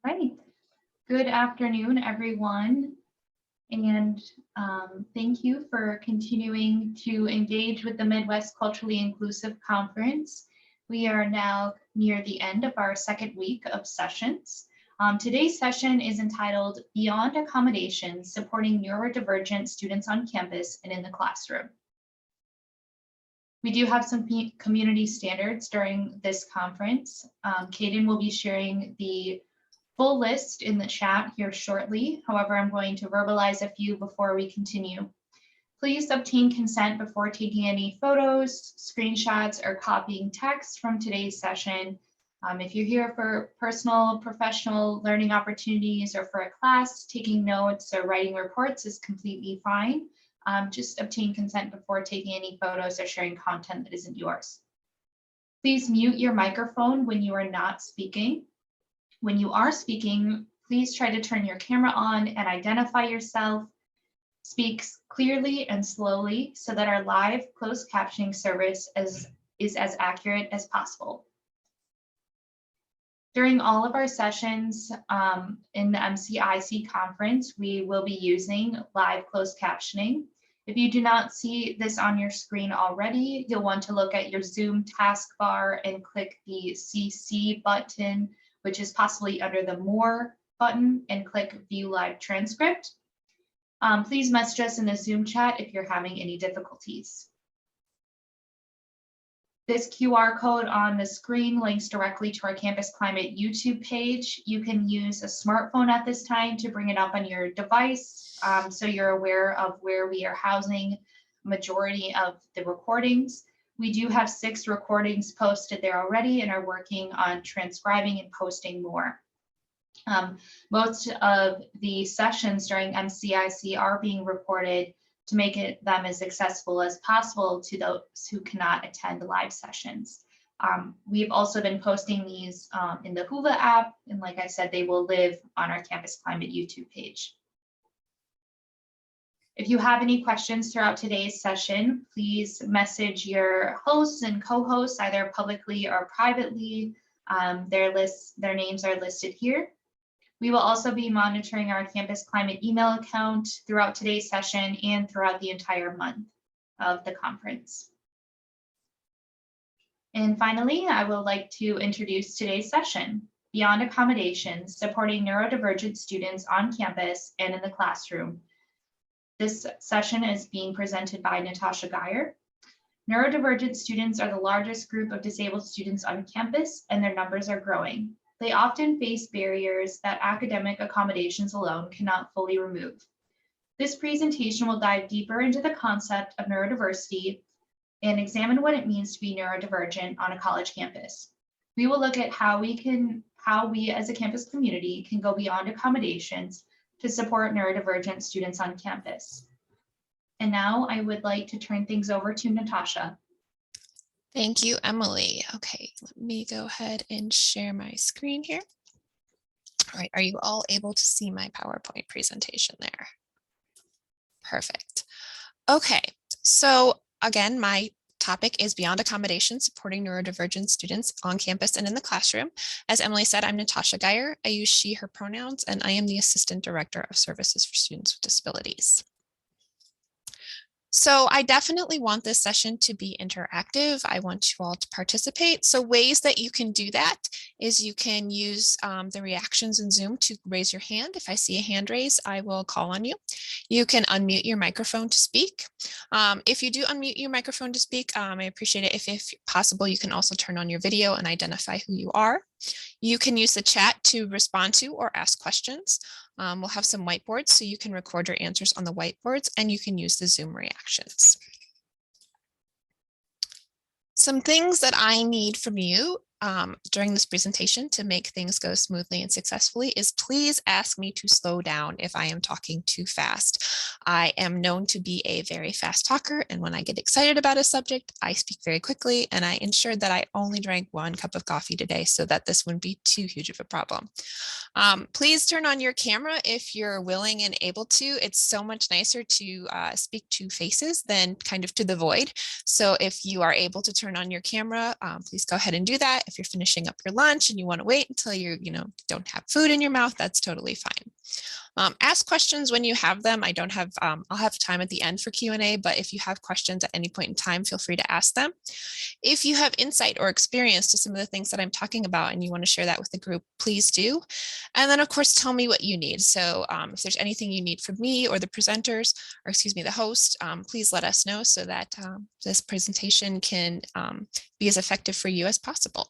Right. Good afternoon, everyone. And thank you for continuing to engage with the Midwest Culturally Inclusive Conference. We are now near the end of our second week of sessions. Today's session is entitled Beyond Accommodations, Supporting Neurodivergent Students on Campus and in the Classroom. We do have some community standards during this conference. Kaden will be sharing the full list in the chat here shortly. However, I'm going to verbalize a few before we continue. Please obtain consent before taking any photos, screenshots, or copying text from today's session. If you're here for personal, professional learning opportunities or for a class, taking notes or writing reports is completely fine. Just obtain consent before taking any photos or sharing content that isn't yours. Please mute your microphone when you are not speaking. When you are speaking, please try to turn your camera on and identify yourself. Speak clearly and slowly so that our live closed captioning service is as accurate as possible. During all of our sessions in the MCIC conference, we will be using live closed captioning. If you do not see this on your screen already, you'll want to look at your Zoom taskbar and click the CC button, which is possibly under the More button, and click View Live Transcript. Please message us in the Zoom chat if you're having any difficulties. This QR code on the screen links directly to our Campus Climate YouTube page. You can use a smartphone at this time to bring it up on your device, so you're aware of where we are housing majority of the recordings. We do have 6 recordings posted there already and are working on transcribing and posting more. Most of the sessions during MCIC are being recorded to make them as accessible as possible to those who cannot attend the live sessions. We've also been posting these in the Whova app, and like I said, they will live on our Campus Climate YouTube page. If you have any questions throughout today's session, please message your hosts and co-hosts either publicly or privately. Their names are listed here. We will also be monitoring our Campus Climate email account throughout today's session and throughout the entire month of the conference. And finally, I would like to introduce today's session, Beyond Accommodations, Supporting Neurodivergent Students on Campus and in the Classroom. This session is being presented by Natasha Geyer. Neurodivergent students are the largest group of disabled students on campus, and their numbers are growing. They often face barriers that academic accommodations alone cannot fully remove. This presentation will dive deeper into the concept of neurodiversity and examine what it means to be neurodivergent on a college campus. We will look at how we as a campus community can go beyond accommodations to support neurodivergent students on campus. And now I would like to turn things over to Natasha. Thank you, Emily. Okay, let me go ahead and share my screen here. All right, are you all able to see my PowerPoint presentation there? Perfect. Okay, so again, my topic is Beyond Accommodations, Supporting Neurodivergent Students on Campus and in the Classroom. As Emily said, I'm Natasha Geyer. I use she, her pronouns, and I am the Assistant Director of Services for Students with Disabilities. So I definitely want this session to be interactive. I want you all to participate. So ways that you can do that is you can use the reactions in Zoom to raise your hand. If I see a hand raise, I will call on you. You can unmute your microphone to speak. If you do unmute your microphone to speak, I appreciate it. If possible, you can also turn on your video and identify who you are. You can use the chat to respond to or ask questions. We'll have some whiteboards so you can record your answers on the whiteboards, and you can use the Zoom reactions. Some things that I need from you during this presentation to make things go smoothly and successfully is please ask me to slow down if I am talking too fast. I am known to be a very fast talker, and when I get excited about a subject, I speak very quickly, and I ensured that I only drank 1 cup of coffee today so that this wouldn't be too huge of a problem. Please turn on your camera if you're willing and able to. It's so much nicer to speak to faces than kind of to the void. So if you are able to turn on your camera, please go ahead and do that. If you're finishing up your lunch and you want to wait until you don't have food in your mouth, that's totally fine. Ask questions when you have them. I'll have time at the end for Q&A, but if you have questions at any point in time, feel free to ask them. If you have insight or experience to some of the things that I'm talking about and you want to share that with the group, please do. And then of course, tell me what you need. So if there's anything you need from me or the presenters, or excuse me, the host, please let us know so that this presentation can be as effective for you as possible.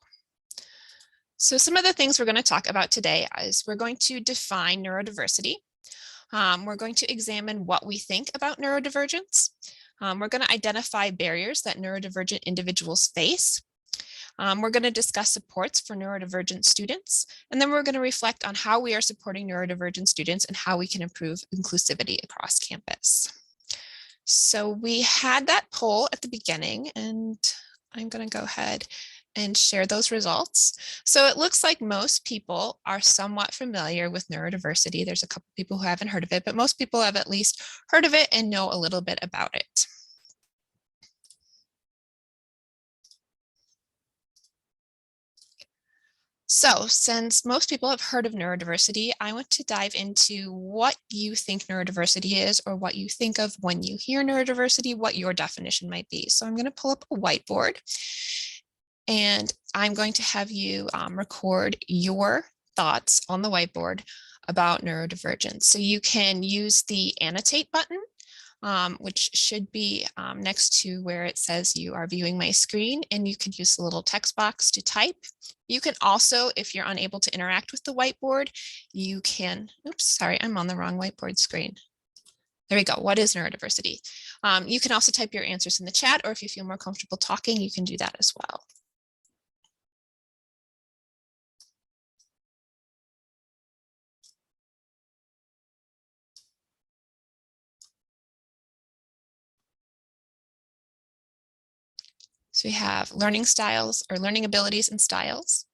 So some of the things we're going to talk about today is we're going to define neurodiversity. We're going to examine what we think about neurodivergence. We're going to identify barriers that neurodivergent individuals face. We're going to discuss supports for neurodivergent students, and then we're going to reflect on how we are supporting neurodivergent students and how we can improve inclusivity across campus. So we had that poll at the beginning, and I'm going to go ahead and share those results. So it looks like most people are somewhat familiar with neurodiversity. There's a couple people who haven't heard of it, but most people have at least heard of it and know a little bit about it. So since most people have heard of neurodiversity, I want to dive into what you think neurodiversity is, or what you think of when you hear neurodiversity, what your definition might be. So I'm going to pull up a whiteboard, and I'm going to have you record your thoughts on the whiteboard about neurodivergence. So you can use the annotate button, which should be next to where it says you are viewing my screen, and you can use the little text box to type. You can also, if you're unable to interact with the whiteboard, you can, oops, sorry, I'm on the wrong whiteboard screen. There we go. What is neurodiversity? You can also type your answers in the chat, or if you feel more comfortable talking, you can do that as well. So we have learning styles, or learning abilities and styles.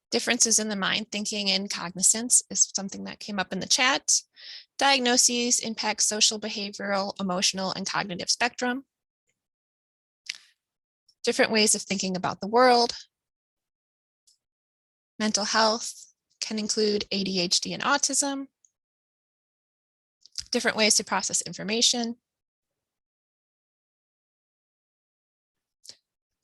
Differences in the mind, thinking, and cognizance is something that came up in the chat. Diagnoses impact social, behavioral, emotional, and cognitive spectrum. Different ways of thinking about the world. Mental health can include ADHD and autism. Different ways to process information.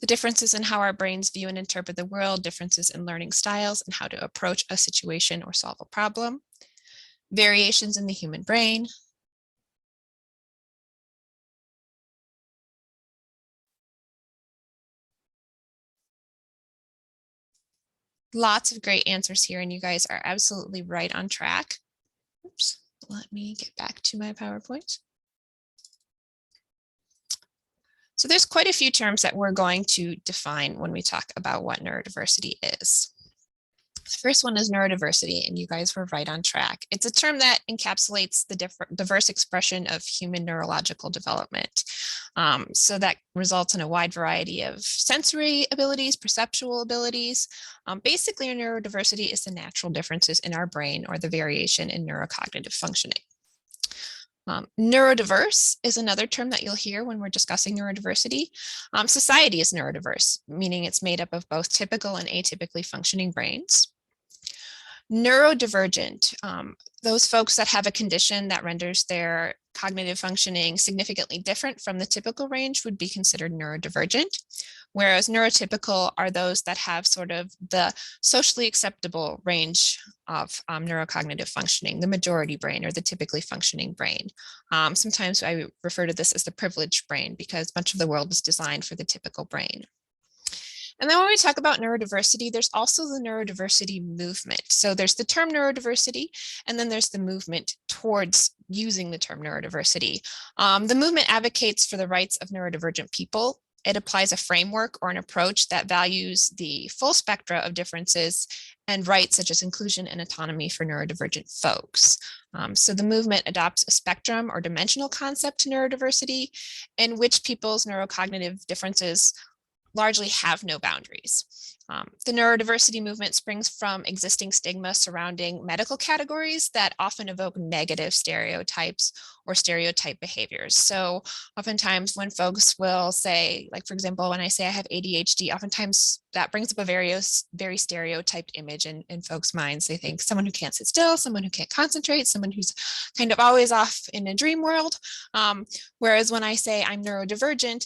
The differences in how our brains view and interpret the world, differences in learning styles, and how to approach a situation or solve a problem. Variations in the human brain. Lots of great answers here, and you guys are absolutely right on track. Oops, let me get back to my PowerPoint. So there's quite a few terms that we're going to define when we talk about what neurodiversity is. The first one is neurodiversity, and you guys were right on track. It's a term that encapsulates the diverse expression of human neurological development. So that results in a wide variety of sensory abilities, perceptual abilities. Basically, neurodiversity is the natural differences in our brain, or the variation in neurocognitive functioning. Neurodiverse is another term that you'll hear when we're discussing neurodiversity. Society is neurodiverse, meaning it's made up of both typical and atypically functioning brains. Neurodivergent, those folks that have a condition that renders their cognitive functioning significantly different from the typical range would be considered neurodivergent, whereas neurotypical are those that have sort of the socially acceptable range of neurocognitive functioning, the majority brain, or the typically functioning brain. Sometimes I refer to this as the privileged brain, because much of the world is designed for the typical brain. And then when we talk about neurodiversity, there's also the neurodiversity movement. So there's the term neurodiversity, and then there's the movement towards using the term neurodiversity. The movement advocates for the rights of neurodivergent people It applies a framework or an approach that values the full spectra of differences and rights such as inclusion and autonomy for neurodivergent folks. So the movement adopts a spectrum or dimensional concept to neurodiversity in which people's neurocognitive differences largely have no boundaries. The neurodiversity movement springs from existing stigma surrounding medical categories that often evoke negative stereotypes or stereotype behaviors. So oftentimes when folks will say, like, for example, when I say I have ADHD, oftentimes that brings up a very stereotyped image in folks' minds. They think someone who can't sit still, someone who can't concentrate, someone who's kind of always off in a dream world. Whereas when I say I'm neurodivergent,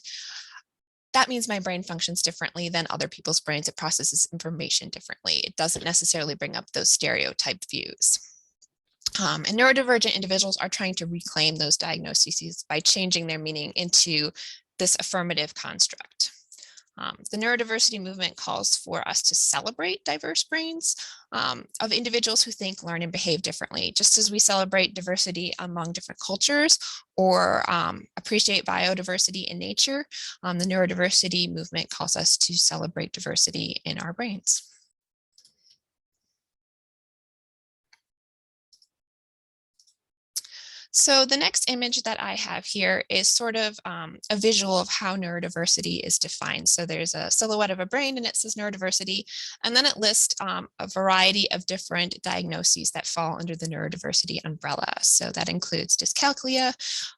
that means my brain functions differently than other people's brains. It processes information differently. It doesn't necessarily bring up those stereotyped views. And neurodivergent individuals are trying to reclaim those diagnoses by changing their meaning into this affirmative construct. The neurodiversity movement calls for us to celebrate diverse brains of individuals who think, learn, and behave differently, just as we celebrate diversity among different cultures or appreciate biodiversity in nature. The neurodiversity movement calls us to celebrate diversity in our brains. So the next image that I have here is sort of a visual of how neurodiversity is defined. So there's a silhouette of a brain and it says neurodiversity, and then it lists a variety of different diagnoses that fall under the neurodiversity umbrella. So that includes dyscalculia,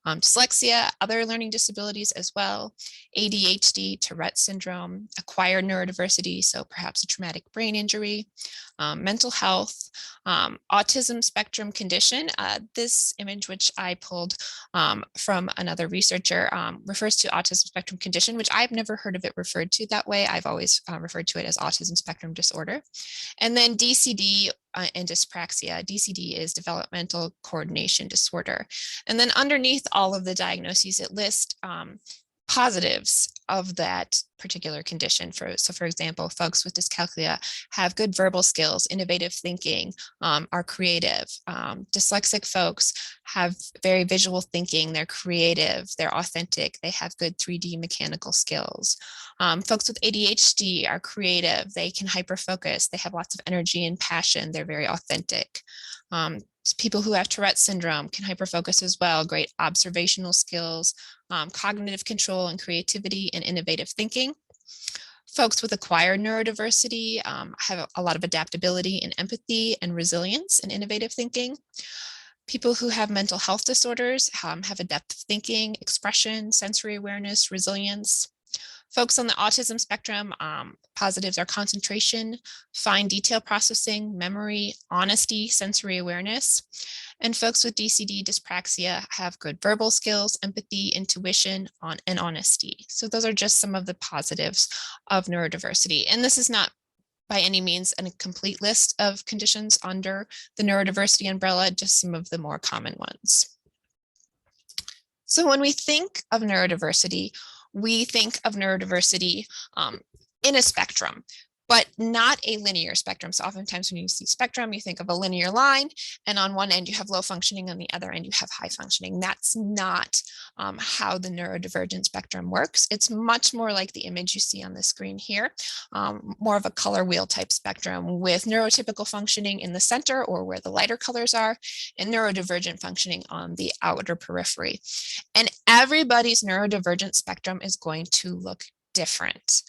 dyslexia, other learning disabilities as well, ADHD, Tourette syndrome, acquired neurodiversity, so perhaps a traumatic brain injury, mental health, autism spectrum condition. This image, which I pulled from another researcher, refers to autism spectrum condition, which I've never heard of it referred to that way. I've always referred to it as autism spectrum disorder. And then DCD and dyspraxia. DCD is developmental coordination disorder. And then underneath all of the diagnoses, it lists positives of that particular condition. So for example, folks with dyscalculia have good verbal skills, innovative thinking, are creative. Dyslexic folks have very visual thinking, they're creative, they're authentic, they have good 3D mechanical skills. Folks with ADHD are creative, they can hyperfocus, they have lots of energy and passion, they're very authentic. People who have Tourette syndrome can hyperfocus as well, great observational skills, cognitive control and creativity and innovative thinking. Folks with acquired neurodiversity have a lot of adaptability and empathy and resilience and innovative thinking. People who have mental health disorders have a depth of thinking, expression, sensory awareness, resilience. Folks on the autism spectrum, positives are concentration, fine detail processing, memory, honesty, sensory awareness. And folks with DCD dyspraxia have good verbal skills, empathy, intuition, and honesty. So those are just some of the positives of neurodiversity. And this is not by any means a complete list of conditions under the neurodiversity umbrella, just some of the more common ones. So when we think of neurodiversity, we think of neurodiversity in a spectrum, but not a linear spectrum. So oftentimes when you see spectrum, you think of a linear line, and on one end you have low functioning, on the other end you have high functioning. That's not how the neurodivergent spectrum works. It's much more like the image you see on the screen here, more of a color wheel type spectrum with neurotypical functioning in the center or where the lighter colors are, and neurodivergent functioning on the outer periphery. And everybody's neurodivergent spectrum is going to look different.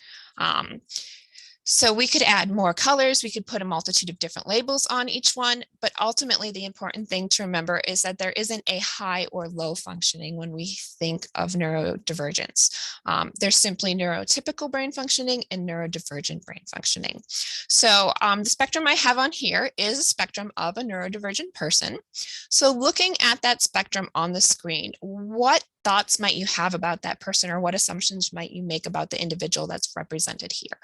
So we could add more colors, we could put a multitude of different labels on each one, but ultimately the important thing to remember is that there isn't a high or low functioning when we think of neurodivergence. There's simply neurotypical brain functioning and neurodivergent brain functioning. So the spectrum I have on here is a spectrum of a neurodivergent person. So looking at that spectrum on the screen, what thoughts might you have about that person, or what assumptions might you make about the individual that's represented here?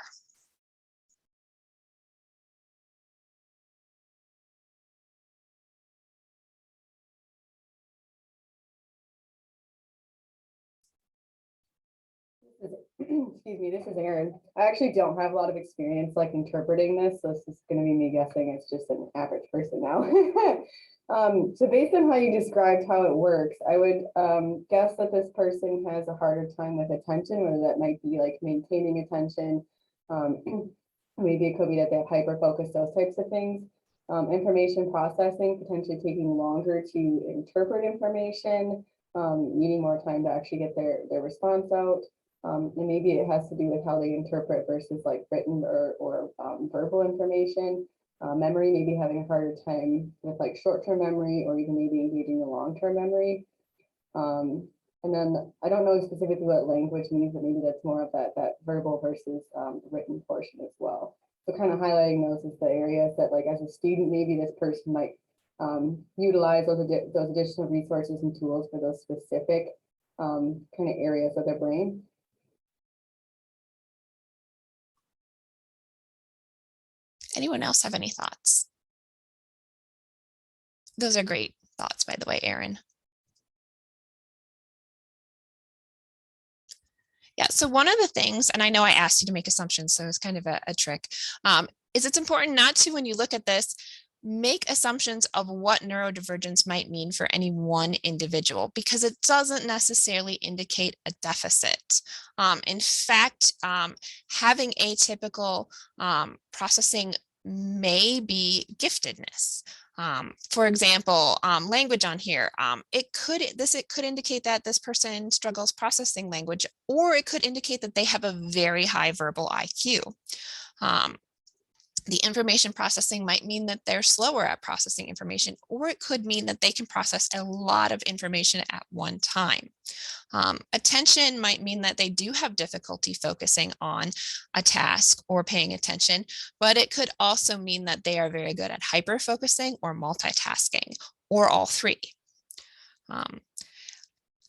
Excuse me, this is Erin. I actually don't have a lot of experience like interpreting this, so this is going to be me guessing. It's just an average person now. So based on how you described how it works, I would guess that this person has a harder time with attention, whether that might be like maintaining attention. Maybe it could be that they have hyper focus, those types of things. Information processing, potentially taking longer to interpret information, needing more time to actually get their response out. And maybe it has to do with how they interpret versus like written or verbal information. Memory, maybe having a harder time with like short-term memory or even maybe engaging in long-term memory. And then I don't know specifically what language means, but maybe that's more of that verbal versus written portion as well. So kind of highlighting those as the areas that like as a student, maybe this person might utilize those additional resources and tools for those specific kind of areas of their brain. Anyone else have any thoughts? Those are great thoughts, by the way, Erin. Yeah, so one of the things, and I know I asked you to make assumptions, so it's kind of a trick, is it's important not to, when you look at this, make assumptions of what neurodivergence might mean for any one individual, because it doesn't necessarily indicate a deficit. In fact, having atypical processing may be giftedness. For example, language on here, it could indicate that this person struggles processing language, or it could indicate that they have a very high verbal IQ. The information processing might mean that they're slower at processing information, or it could mean that they can process a lot of information at one time. Attention might mean that they do have difficulty focusing on a task or paying attention, but it could also mean that they are very good at hyper-focusing or multitasking, or all three.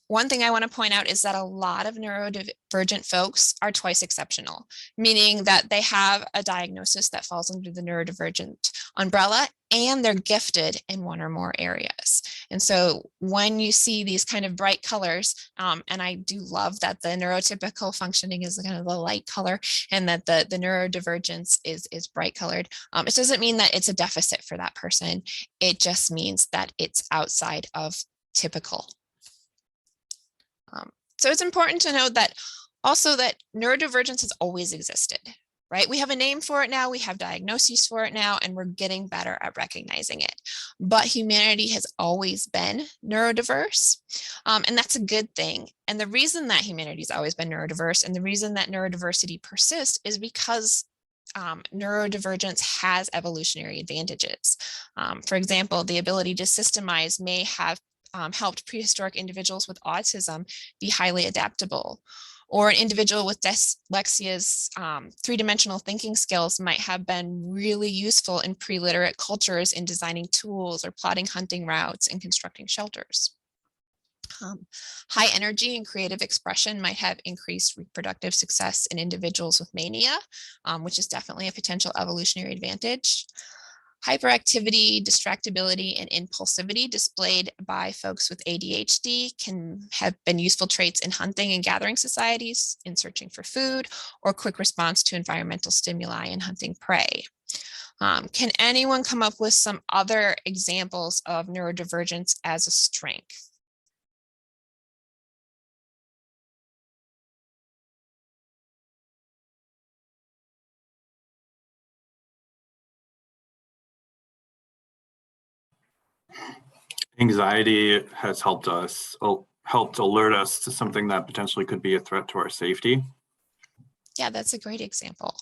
One thing I want to point out is that a lot of neurodivergent folks are twice exceptional, meaning that they have a diagnosis that falls under the neurodivergent umbrella and they're gifted in one or more areas. And so when you see these kind of bright colors, and I do love that the neurotypical functioning is kind of the light color and that the neurodivergence is bright colored, it doesn't mean that it's a deficit for that person. It just means that it's outside of typical. So it's important to note that also that neurodivergence has always existed, right? We have a name for it now, we have diagnoses for it now, and we're getting better at recognizing it. But humanity has always been neurodiverse, and that's a good thing. And the reason that humanity has always been neurodiverse and the reason that neurodiversity persists is because neurodivergence has evolutionary advantages. For example, the ability to systemize may have helped prehistoric individuals with autism be highly adaptable, or an individual with dyslexia's three-dimensional thinking skills might have been really useful in pre-literate cultures in designing tools or plotting hunting routes and constructing shelters. High energy and creative expression might have increased reproductive success in individuals with mania, which is definitely a potential evolutionary advantage. Hyperactivity, distractibility, and impulsivity displayed by folks with ADHD can have been useful traits in hunting and gathering societies, in searching for food, or quick response to environmental stimuli and hunting prey. Can anyone come up with some other examples of neurodivergence as a strength? Anxiety has helped alert us to something that potentially could be a threat to our safety. Yeah, that's a great example.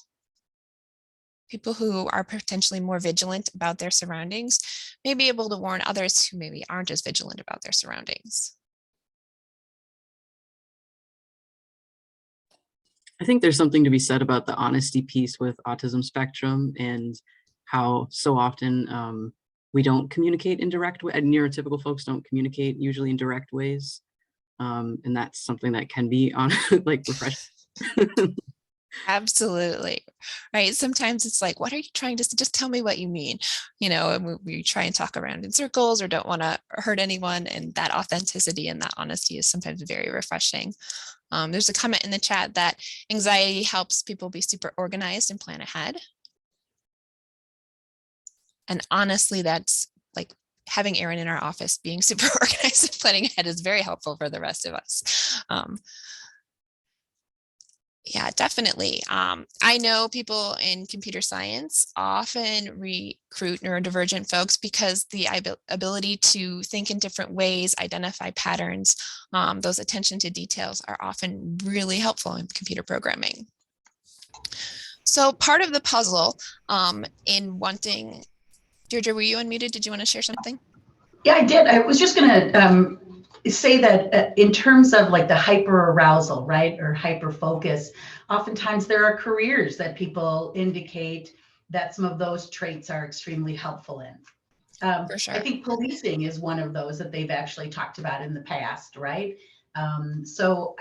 People who are potentially more vigilant about their surroundings may be able to warn others who maybe aren't as vigilant about their surroundings. I think there's something to be said about the honesty piece with autism spectrum and how so often we don't communicate in direct ways. Neurotypical folks don't communicate usually in direct ways. And that's something that can be like refreshing. Absolutely. Right. Sometimes it's like, what are you trying to just tell me what you mean? You know, and we try and talk around in circles or don't want to hurt anyone. And that authenticity and that honesty is sometimes very refreshing. There's a comment in the chat that anxiety helps people be super organized and plan ahead. And honestly, that's like having Erin in our office being super organized and planning ahead is very helpful for the rest of us. Yeah, definitely. I know people in computer science often recruit neurodivergent folks because the ability to think in different ways, identify patterns, those attention to details are often really helpful in computer programming. So part of the puzzle in wanting, Deirdre, were you unmuted? Did you want to share something? Yeah, I did. I was just going to say that in terms of like the hyper arousal, right, or hyper focus, oftentimes there are careers that people indicate that some of those traits are extremely helpful in. For sure. I think policing is one of those that they've actually talked about in the past, right? So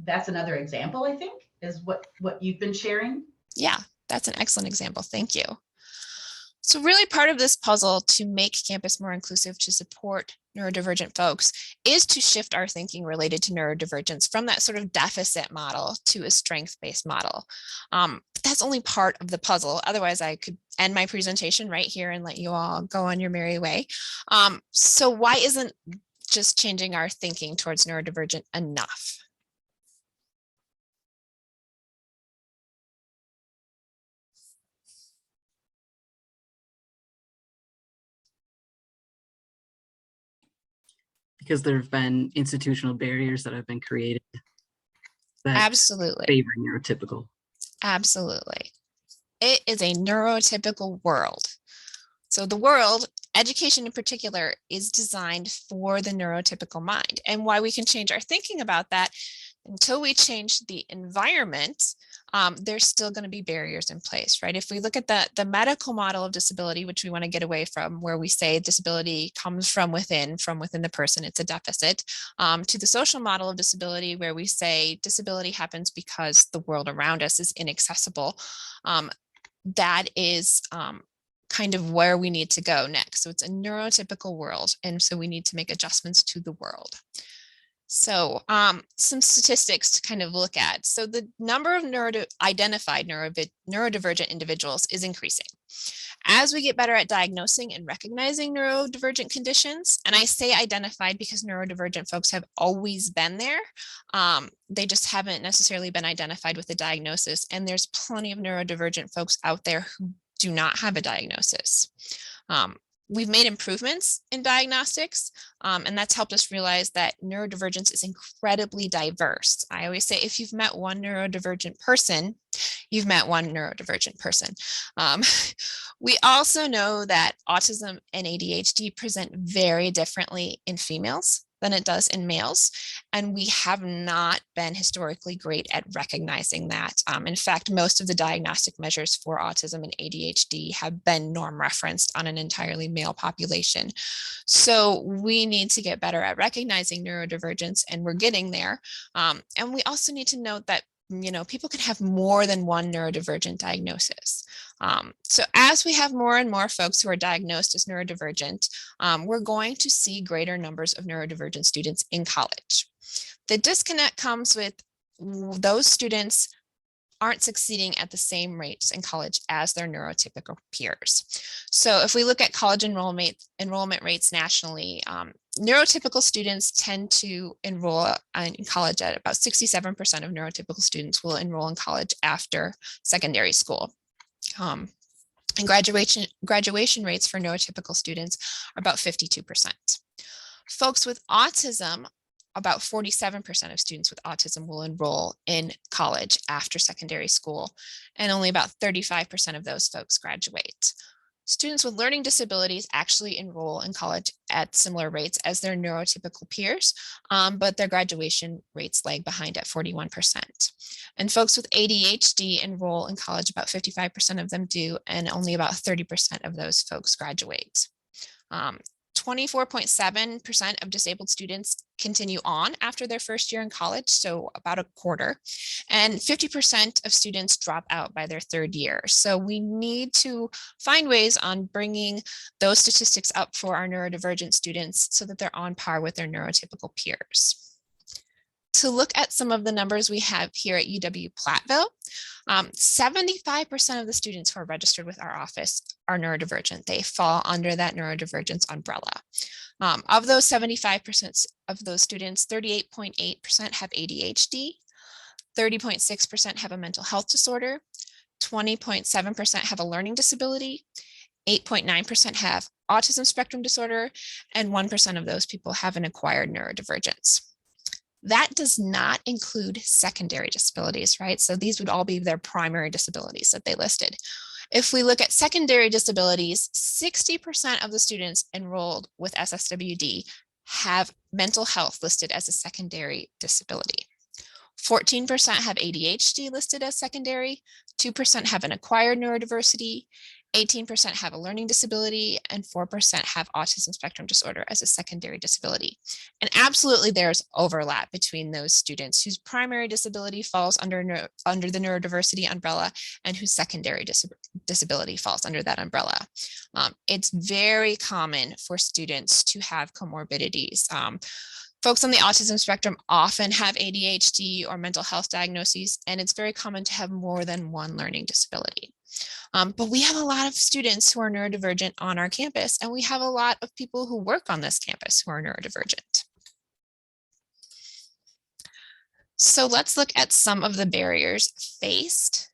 that's another example, I think, is what you've been sharing. Yeah, that's an excellent example. Thank you. So really part of this puzzle to make campus more inclusive to support neurodivergent folks is to shift our thinking related to neurodivergence from that sort of deficit model to a strength-based model. But that's only part of the puzzle. Otherwise, I could end my presentation right here and let you all go on your merry way. So why isn't just changing our thinking towards neurodivergent enough? Because there have been institutional barriers that have been created that Absolutely. favor neurotypical. Absolutely. It is a neurotypical world. So the world, education in particular, is designed for the neurotypical mind. And why we can change our thinking about that, until we change the environment, there's still going to be barriers in place, right? If we look at the medical model of disability, which we want to get away from, where we say disability comes from within the person, it's a deficit, to the social model of disability, where we say disability happens because the world around us is inaccessible, that is kind of where we need to go next. So it's a neurotypical world, and so we need to make adjustments to the world. So some statistics to kind of look at. So the number of identified neurodivergent individuals is increasing. As we get better at diagnosing and recognizing neurodivergent conditions, and I say identified because neurodivergent folks have always been there, they just haven't necessarily been identified with a diagnosis, and there's plenty of neurodivergent folks out there who do not have a diagnosis. We've made improvements in diagnostics, and that's helped us realize that neurodivergence is incredibly diverse. I always say if you've met one neurodivergent person, you've met one neurodivergent person. We also know that autism and ADHD present very differently in females than it does in males. And we have not been historically great at recognizing that. In fact, most of the diagnostic measures for autism and ADHD have been norm referenced on an entirely male population. So we need to get better at recognizing neurodivergence, and we're getting there. And we also need to note that people can have more than one neurodivergent diagnosis. So as we have more and more folks who are diagnosed as neurodivergent, we're going to see greater numbers of neurodivergent students in college. The disconnect comes with those students aren't succeeding at the same rates in college as their neurotypical peers. So if we look at college enrollment rates nationally, neurotypical students tend to enroll in college at about 67% of neurotypical students will enroll in college after secondary school. And graduation rates for neurotypical students are about 52%. Folks with autism, about 47% of students with autism will enroll in college after secondary school, and only about 35% of those folks graduate. Students with learning disabilities actually enroll in college at similar rates as their neurotypical peers, but their graduation rates lag behind at 41%. And folks with ADHD enroll in college, about 55% of them do, and only about 30% of those folks graduate. 24.7% of disabled students continue on after their first year in college, so about a quarter, and 50% of students drop out by their third year. So we need to find ways on bringing those statistics up for our neurodivergent students so that they're on par with their neurotypical peers. to look at some of the numbers we have here at UW-Platteville, 75% of the students who are registered with our office are neurodivergent. They fall under that neurodivergence umbrella. Of those 75% of those students, 38.8% have ADHD, 30.6% have a mental health disorder, 20.7% have a learning disability, 8.9% have autism spectrum disorder, and 1% of those people have an acquired neurodivergence. That does not include secondary disabilities, right? So these would all be their primary disabilities that they listed. If we look at secondary disabilities, 60% of the students enrolled with SSWD have mental health listed as a secondary disability. 14% have ADHD listed as secondary, 2% have an acquired neurodiversity, 18% have a learning disability, and 4% have autism spectrum disorder as a secondary disability. And absolutely there's overlap between those students whose primary disability falls under the neurodiversity umbrella and whose secondary disability falls under that umbrella. It's very common for students to have comorbidities. Folks on the autism spectrum often have ADHD or mental health diagnoses, and it's very common to have more than one learning disability. But we have a lot of students who are neurodivergent on our campus, and we have a lot of people who work on this campus who are neurodivergent. So let's look at some of the barriers faced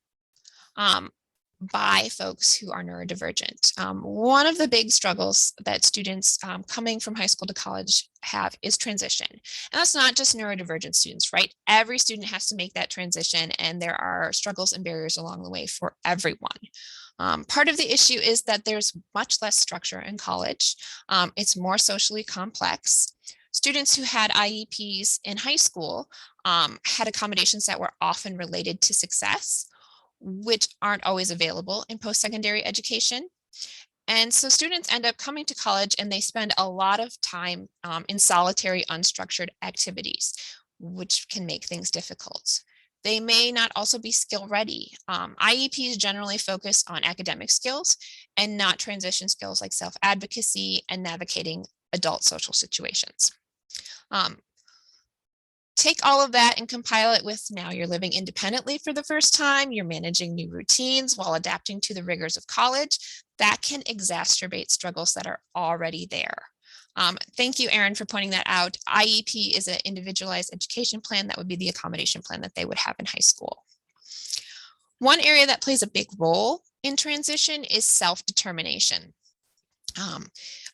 by folks who are neurodivergent. One of the big struggles that students coming from high school to college have is transition. And that's not just neurodivergent students, right? Every student has to make that transition, and there are struggles and barriers along the way for everyone. Part of the issue is that there's much less structure in college. It's more socially complex. Students who had IEPs in high school had accommodations that were often related to success, which aren't always available in post-secondary education. And so students end up coming to college and they spend a lot of time in solitary, unstructured activities, which can make things difficult. They may not also be skill ready. IEPs generally focus on academic skills and not transition skills like self-advocacy and navigating adult social situations. Take all of that and compile it with now you're living independently for the first time, you're managing new routines while adapting to the rigors of college. That can exacerbate struggles that are already there. Thank you, Erin, for pointing that out. IEP is an individualized education plan. That would be the accommodation plan that they would have in high school. One area that plays a big role in transition is self-determination.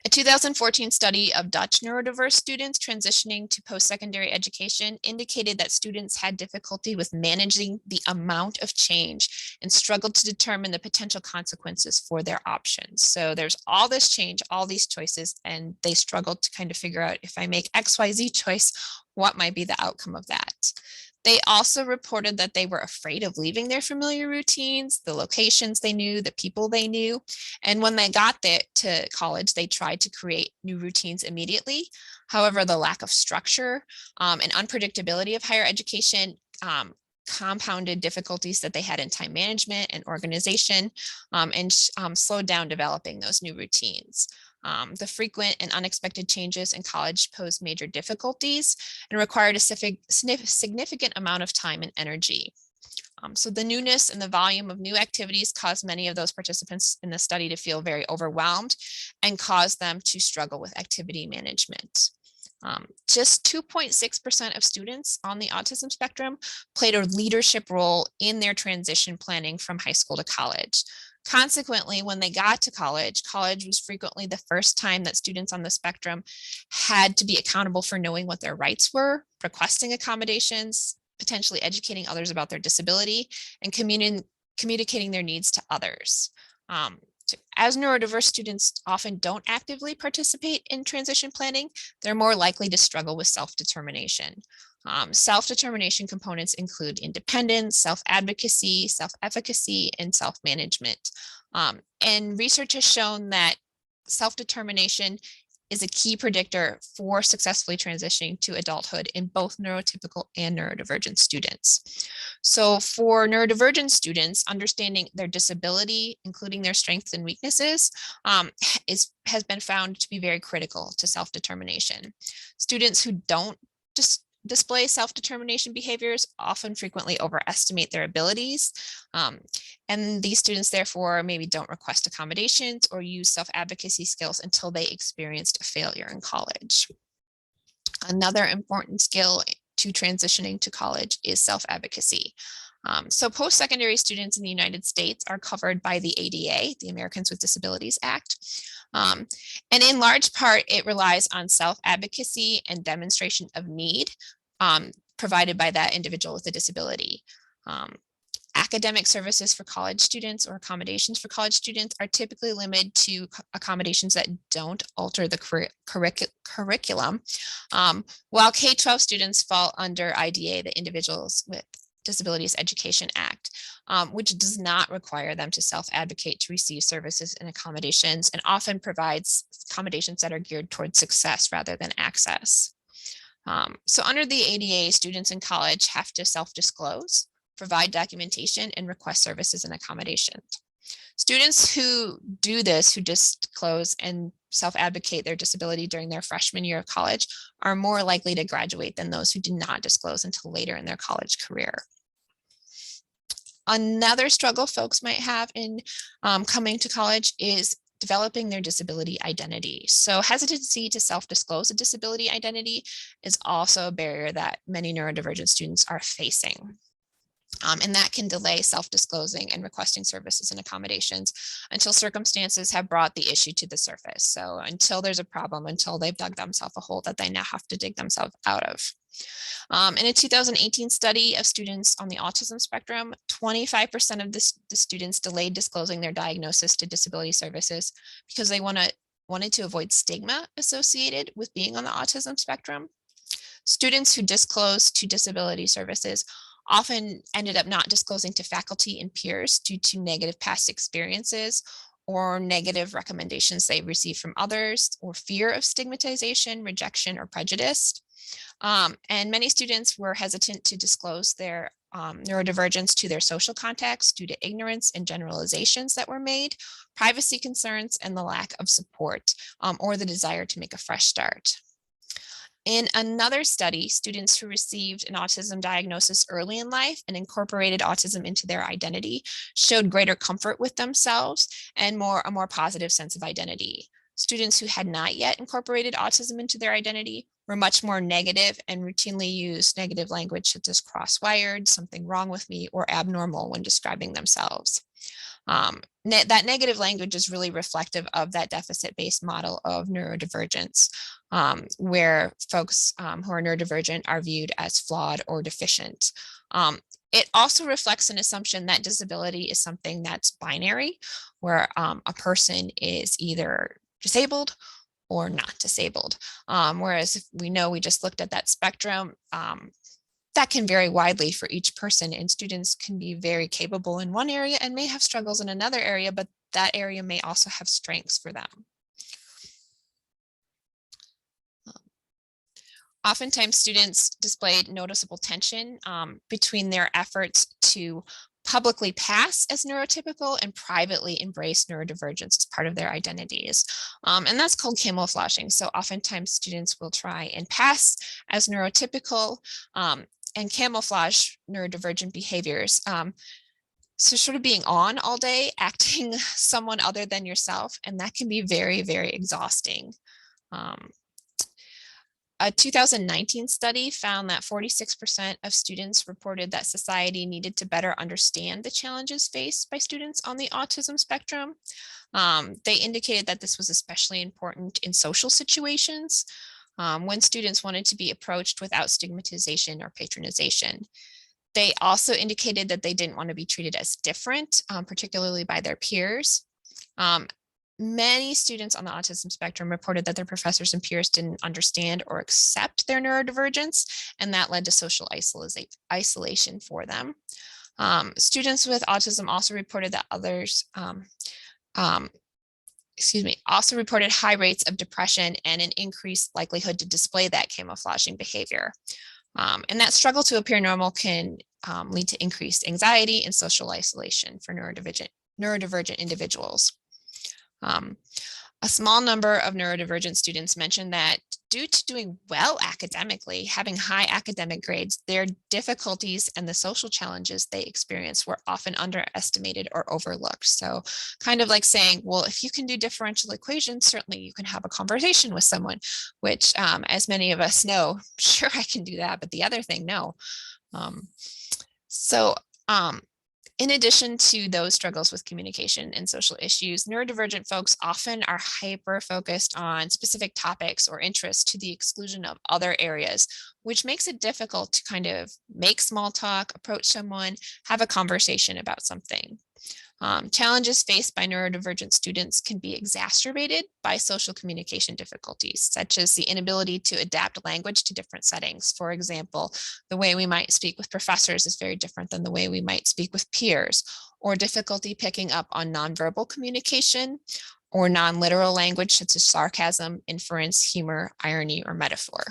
A 2014 study of Dutch neurodiverse students transitioning to post-secondary education indicated that students had difficulty with managing the amount of change and struggled to determine the potential consequences for their options. So there's all this change, all these choices, and they struggled to kind of figure out, if I make XYZ choice, what might be the outcome of that? They also reported that they were afraid of leaving their familiar routines, the locations they knew, the people they knew. And when they got there to college, they tried to create new routines immediately. However, the lack of structure and unpredictability of higher education compounded difficulties that they had in time management and organization and slowed down developing those new routines. The frequent and unexpected changes in college posed major difficulties and required a significant amount of time and energy. So the newness and the volume of new activities caused many of those participants in the study to feel very overwhelmed and caused them to struggle with activity management. Just 2.6% of students on the autism spectrum played a leadership role in their transition planning from high school to college. Consequently, when they got to college, college was frequently the first time that students on the spectrum had to be accountable for knowing what their rights were, requesting accommodations, potentially educating others about their disability, and communicating their needs to others. As neurodiverse students often don't actively participate in transition planning, they're more likely to struggle with self-determination. Self-determination components include independence, self-advocacy, self-efficacy, and self-management. And research has shown that self-determination is a key predictor for successfully transitioning to adulthood in both neurotypical and neurodivergent students. So for neurodivergent students, understanding their disability, including their strengths and weaknesses, has been found to be very critical to self-determination. Students who don't just display self-determination behaviors often frequently overestimate their abilities. And these students therefore maybe don't request accommodations or use self-advocacy skills until they experienced a failure in college. Another important skill to transitioning to college is self-advocacy. So post-secondary students in the United States are covered by the ADA, the Americans with Disabilities Act. And in large part, it relies on self-advocacy and demonstration of need provided by that individual with a disability. Academic services for college students or accommodations for college students are typically limited to accommodations that don't alter the curriculum, while K-12 students fall under IDA, the Individuals with Disabilities Education Act, which does not require them to self-advocate to receive services and accommodations, and often provides accommodations that are geared towards success rather than access. So under the ADA, students in college have to self-disclose, provide documentation, and request services and accommodations. Students who do this, who disclose and self-advocate their disability during their freshman year of college, are more likely to graduate than those who do not disclose until later in their college career. Another struggle folks might have in coming to college is developing their disability identity. So hesitancy to self-disclose a disability identity is also a barrier that many neurodivergent students are facing. And that can delay self-disclosing and requesting services and accommodations until circumstances have brought the issue to the surface. So until there's a problem, until they've dug themselves a hole that they now have to dig themselves out of. In a 2018 study of students on the autism spectrum, 25% of the students delayed disclosing their diagnosis to disability services because they wanted to avoid stigma associated with being on the autism spectrum. Students who disclosed to disability services often ended up not disclosing to faculty and peers due to negative past experiences or negative recommendations they received from others, or fear of stigmatization, rejection, or prejudice. And many students were hesitant to disclose their neurodivergence to their social contacts due to ignorance and generalizations that were made, privacy concerns, and the lack of support or the desire to make a fresh start. In another study, students who received an autism diagnosis early in life and incorporated autism into their identity showed greater comfort with themselves and a more positive sense of identity. Students who had not yet incorporated autism into their identity were much more negative and routinely used negative language such as cross-wired, something wrong with me, or abnormal when describing themselves. That negative language is really reflective of that deficit-based model of neurodivergence, where folks who are neurodivergent are viewed as flawed or deficient. It also reflects an assumption that disability is something that's binary, where a person is either disabled or not disabled. Whereas if we know, we just looked at that spectrum, that can vary widely for each person, and students can be very capable in one area and may have struggles in another area, but that area may also have strengths for them. Oftentimes students displayed noticeable tension between their efforts to publicly pass as neurotypical and privately embrace neurodivergence as part of their identities. And that's called camouflaging. So oftentimes students will try and pass as neurotypical and camouflage neurodivergent behaviors. So sort of being on all day, acting someone other than yourself, and that can be very, very exhausting. A 2019 study found that 46% of students reported that society needed to better understand the challenges faced by students on the autism spectrum. They indicated that this was especially important in social situations, when students wanted to be approached without stigmatization or patronization. They also indicated that they didn't want to be treated as different, particularly by their peers. Many students on the autism spectrum reported that their professors and peers didn't understand or accept their neurodivergence, and that led to social isolation for them. Students with autism also reported that also reported high rates of depression and an increased likelihood to display that camouflaging behavior. And that struggle to appear normal can lead to increased anxiety and social isolation for neurodivergent individuals. A small number of neurodivergent students mentioned that due to doing well academically, having high academic grades, their difficulties and the social challenges they experienced were often underestimated or overlooked. So kind of like saying, well, if you can do differential equations, certainly you can have a conversation with someone, which as many of us know, sure, I can do that, but the other thing, no. In addition to those struggles with communication and social issues, neurodivergent folks often are hyper-focused on specific topics or interests to the exclusion of other areas, which makes it difficult to kind of make small talk, approach someone, have a conversation about something. Challenges faced by neurodivergent students can be exacerbated by social communication difficulties, such as the inability to adapt language to different settings. For example, the way we might speak with professors is very different than the way we might speak with peers, or difficulty picking up on nonverbal communication or non-literal language such as sarcasm, inference, humor, irony, or metaphor.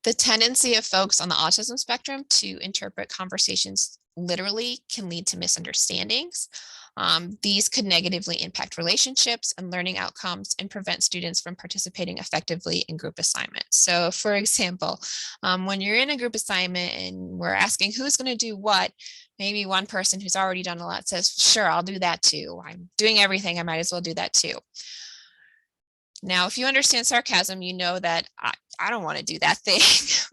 The tendency of folks on the autism spectrum to interpret conversations literally can lead to misunderstandings. These could negatively impact relationships and learning outcomes and prevent students from participating effectively in group assignments. So for example, when you're in a group assignment and we're asking who's going to do what, maybe one person who's already done a lot says, sure, I'll do that too. I'm doing everything, I might as well do that too. Now, if you understand sarcasm, you know that I don't want to do that thing,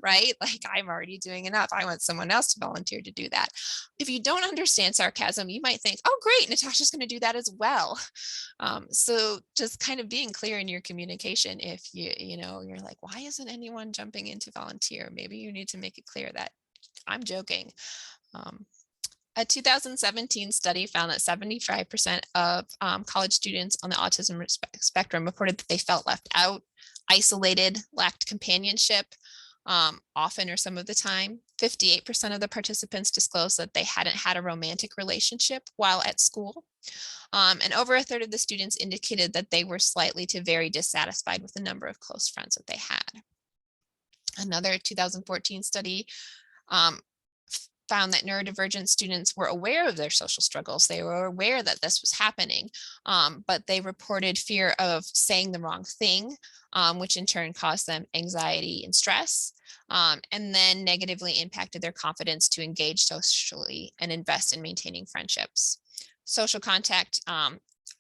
right? Like I'm already doing enough. I want someone else to volunteer to do that. If you don't understand sarcasm, you might think, oh, great, Natasha's going to do that as well. So just kind of being clear in your communication. If you're like, why isn't anyone jumping in to volunteer? Maybe you need to make it clear that I'm joking. A 2017 study found that 75% of college students on the autism spectrum reported that they felt left out, isolated, lacked companionship, often or some of the time. 58% of the participants disclosed that they hadn't had a romantic relationship while at school. And over a third of the students indicated that they were slightly to very dissatisfied with the number of close friends that they had. Another 2014 study found that neurodivergent students were aware of their social struggles. They were aware that this was happening, but they reported fear of saying the wrong thing, which in turn caused them anxiety and stress, and then negatively impacted their confidence to engage socially and invest in maintaining friendships. Social contact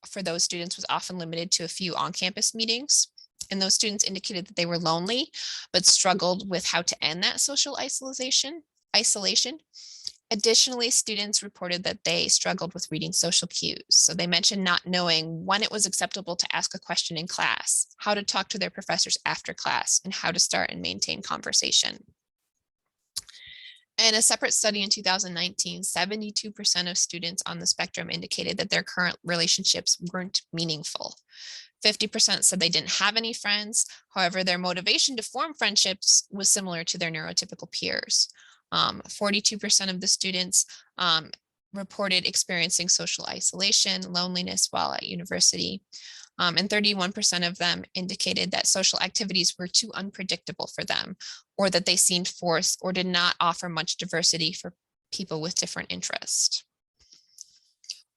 for those students was often limited to a few on-campus meetings. And those students indicated that they were lonely, but struggled with how to end that social isolation. Additionally, students reported that they struggled with reading social cues. So they mentioned not knowing when it was acceptable to ask a question in class, how to talk to their professors after class, and how to start and maintain conversation. In a separate study in 2019, 72% of students on the spectrum indicated that their current relationships weren't meaningful. 50% said they didn't have any friends. However, their motivation to form friendships was similar to their neurotypical peers. 42% of the students reported experiencing social isolation, loneliness while at university, and 31% of them indicated that social activities were too unpredictable for them, or that they seemed forced or did not offer much diversity for people with different interests.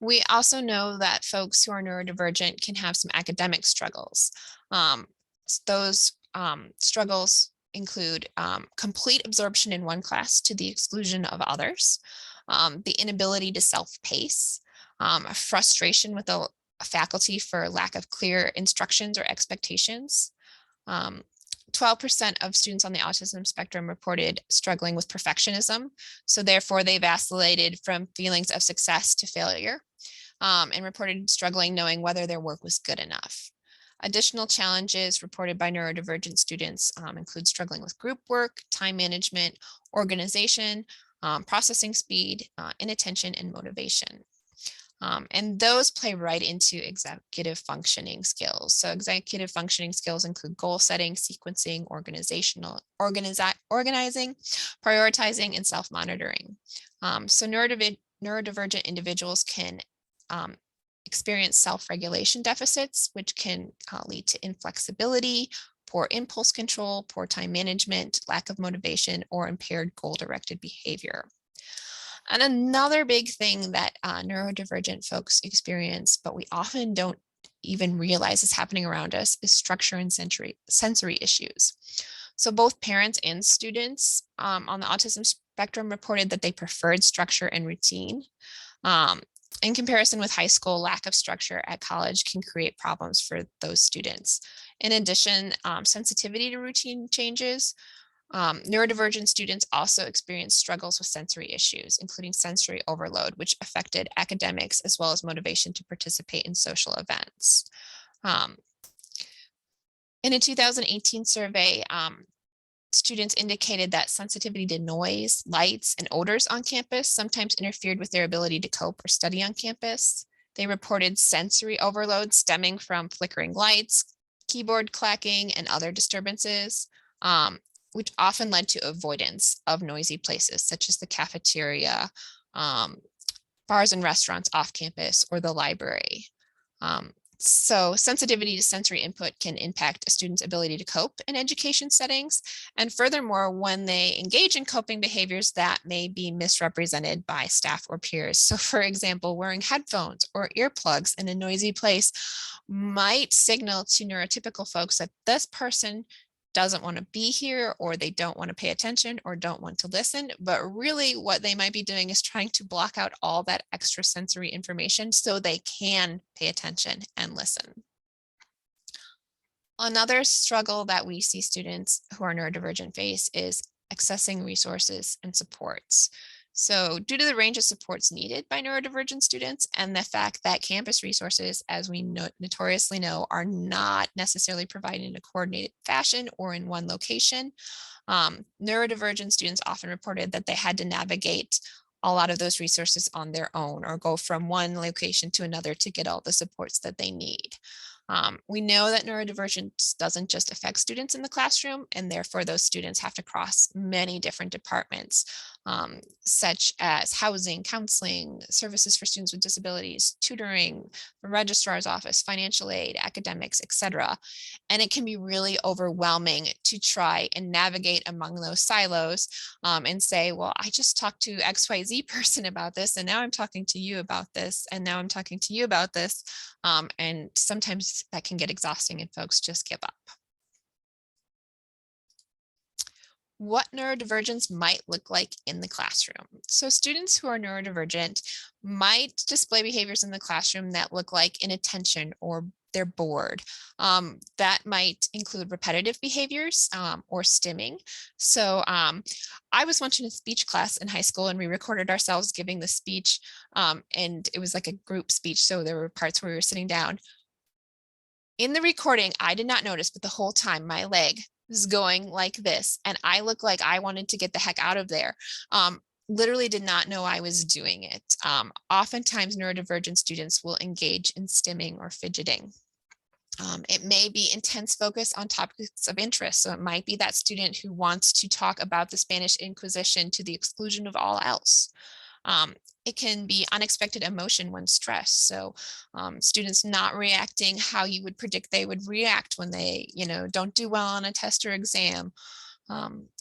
We also know that folks who are neurodivergent can have some academic struggles. Those struggles include complete absorption in one class to the exclusion of others, the inability to self-pace, frustration with the faculty for lack of clear instructions or expectations. 12% of students on the autism spectrum reported struggling with perfectionism. So therefore they vacillated from feelings of success to failure, and reported struggling knowing whether their work was good enough. Additional challenges reported by neurodivergent students include struggling with group work, time management, organization, processing speed, inattention, and motivation. And those play right into executive functioning skills. So executive functioning skills include goal setting, sequencing, organizing, prioritizing, and self-monitoring. So neurodivergent individuals can experience self-regulation deficits, which can lead to inflexibility, poor impulse control, poor time management, lack of motivation, or impaired goal-directed behavior. And another big thing that neurodivergent folks experience, but we often don't even realize is happening around us, is structure and sensory issues. So both parents and students on the autism spectrum reported that they preferred structure and routine. In comparison with high school, lack of structure at college can create problems for those students. In addition, sensitivity to routine changes. Neurodivergent students also experience struggles with sensory issues, including sensory overload, which affected academics as well as motivation to participate in social events. In a 2018 survey, students indicated that sensitivity to noise, lights, and odors on campus sometimes interfered with their ability to cope or study on campus. They reported sensory overload stemming from flickering lights, keyboard clacking, and other disturbances, which often led to avoidance of noisy places such as the cafeteria, bars and restaurants off campus, or the library. So sensitivity to sensory input can impact a student's ability to cope in education settings. And furthermore, when they engage in coping behaviors that may be misrepresented by staff or peers. So for example, wearing headphones or earplugs in a noisy place might signal to neurotypical folks that this person doesn't want to be here, or they don't want to pay attention, or don't want to listen. But really what they might be doing is trying to block out all that extra sensory information so they can pay attention and listen. Another struggle that we see students who are neurodivergent face is accessing resources and supports. So due to the range of supports needed by neurodivergent students and the fact that campus resources, as we notoriously know, are not necessarily provided in a coordinated fashion or in one location, neurodivergent students often reported that they had to navigate a lot of those resources on their own, or go from one location to another to get all the supports that they need. We know that neurodivergence doesn't just affect students in the classroom, and therefore those students have to cross many different departments, such as housing, counseling, services for students with disabilities, tutoring, the registrar's office, financial aid, academics, etc. And it can be really overwhelming to try and navigate among those silos and say, well, I just talked to XYZ person about this, and now I'm talking to you about this, and now I'm talking to you about this. And sometimes that can get exhausting and folks just give up. What neurodivergence might look like in the classroom. So students who are neurodivergent might display behaviors in the classroom that look like inattention or they're bored. That might include repetitive behaviors or stimming. So I was once in a speech class in high school, and we recorded ourselves giving the speech, and it was like a group speech. So there were parts where we were sitting down. In the recording, I did not notice, but the whole time my leg was going like this, and I looked like I wanted to get the heck out of there. Literally did not know I was doing it. Oftentimes neurodivergent students will engage in stimming or fidgeting. It may be intense focus on topics of interest. So it might be that student who wants to talk about the Spanish Inquisition to the exclusion of all else. It can be unexpected emotion when stressed. So students not reacting how you would predict they would react when they, don't do well on a test or exam.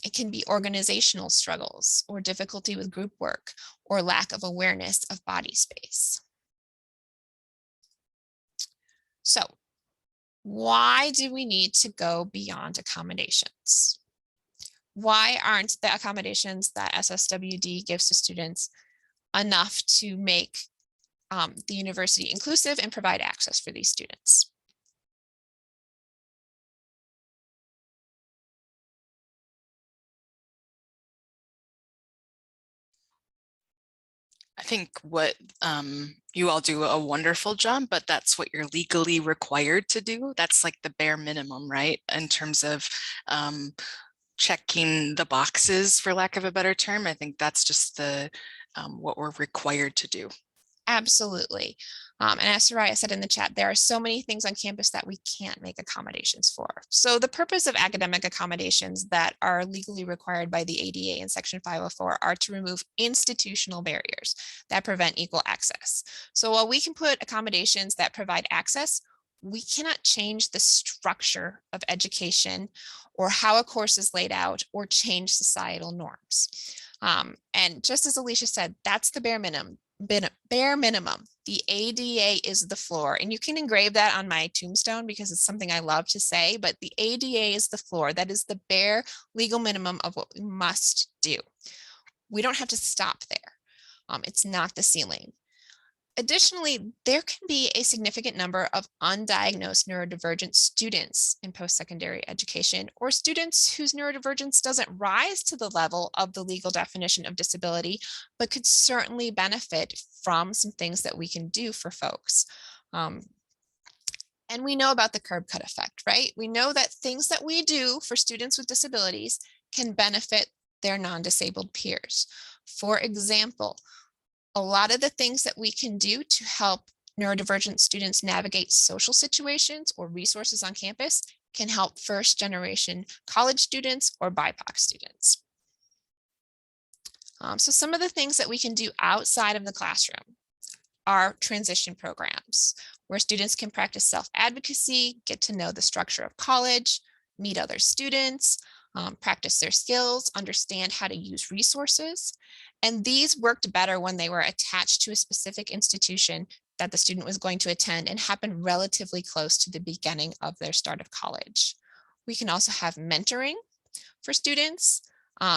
It can be organizational struggles or difficulty with group work or lack of awareness of body space. So why do we need to go beyond accommodations? Why aren't the accommodations that SSWD gives to students enough to make the university inclusive and provide access for these students? I think what you all do a wonderful job, but that's what you're legally required to do. That's like the bare minimum, right? In terms of checking the boxes, for lack of a better term. I think that's just the what we're required to do. Absolutely. And as Soraya said in the chat, there are so many things on campus that we can't make accommodations for. So the purpose of academic accommodations that are legally required by the ADA in Section 504 are to remove institutional barriers that prevent equal access. So while we can put accommodations that provide access, we cannot change the structure of education or how a course is laid out or change societal norms. And just as Alicia said, that's the bare minimum. Bare minimum. The ADA is the floor, and you can engrave that on my tombstone because it's something I love to say, but the ADA is the floor. That is the bare legal minimum of what we must do. We don't have to stop there. It's not the ceiling. Additionally, there can be a significant number of undiagnosed neurodivergent students in post-secondary education, or students whose neurodivergence doesn't rise to the level of the legal definition of disability, but could certainly benefit from some things that we can do for folks. And we know about the curb cut effect, right? We know that things that we do for students with disabilities can benefit their non-disabled peers. For example, a lot of the things that we can do to help neurodivergent students navigate social situations or resources on campus can help first generation college students or BIPOC students. So some of the things that we can do outside of the classroom are transition programs where students can practice self-advocacy, get to know the structure of college, meet other students, practice their skills, understand how to use resources. And these worked better when they were attached to a specific institution that the student was going to attend and happened relatively close to the beginning of their start of college. We can also have mentoring for students,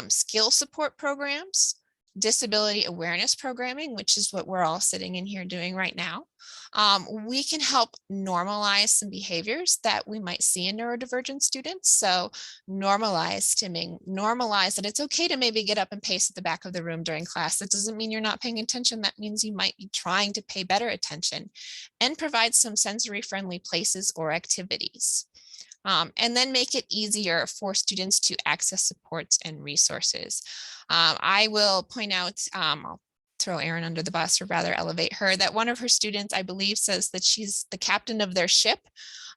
skill support programs, disability awareness programming, which is what we're all sitting in here doing right now. We can help normalize some behaviors that we might see in neurodivergent students. So normalize stimming, normalize that it's okay to maybe get up and pace at the back of the room during class. That doesn't mean you're not paying attention. That means you might be trying to pay better attention, and provide some sensory friendly places or activities. And then make it easier for students to access supports and resources. I will point out, I'll throw Erin under the bus, or rather elevate her, that one of her students, I believe, says that she's the captain of their ship.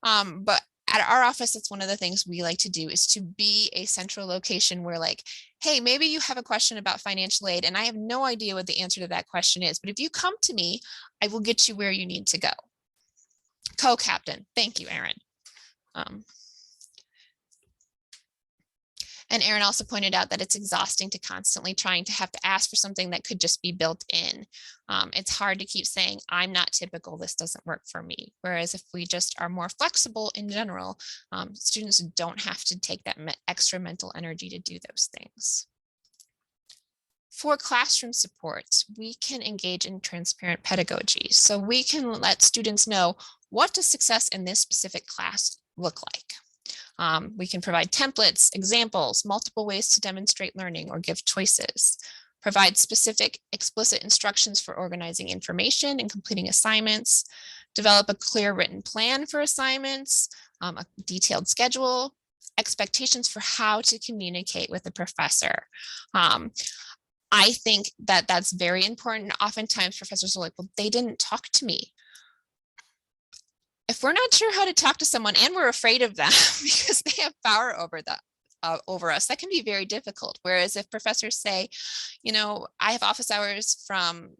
But at our office, it's one of the things we like to do, is to be a central location where, like, hey, maybe you have a question about financial aid and I have no idea what the answer to that question is, but if you come to me, I will get you where you need to go. Co-captain. Thank you, Erin. And Erin also pointed out that it's exhausting to constantly trying to have to ask for something that could just be built in. It's hard to keep saying, I'm not typical, this doesn't work for me. Whereas if we just are more flexible in general, students don't have to take that extra mental energy to do those things. For classroom supports, we can engage in transparent pedagogy. So we can let students know, what does success in this specific class look like? We can provide templates, examples, multiple ways to demonstrate learning or give choices, provide specific explicit instructions for organizing information and completing assignments, develop a clear written plan for assignments, a detailed schedule, expectations for how to communicate with the professor. I think that that's very important. Oftentimes professors are like, well, they didn't talk to me. If we're not sure how to talk to someone and we're afraid of them because they have power over us, that can be very difficult. Whereas if professors say, you know, I have office hours from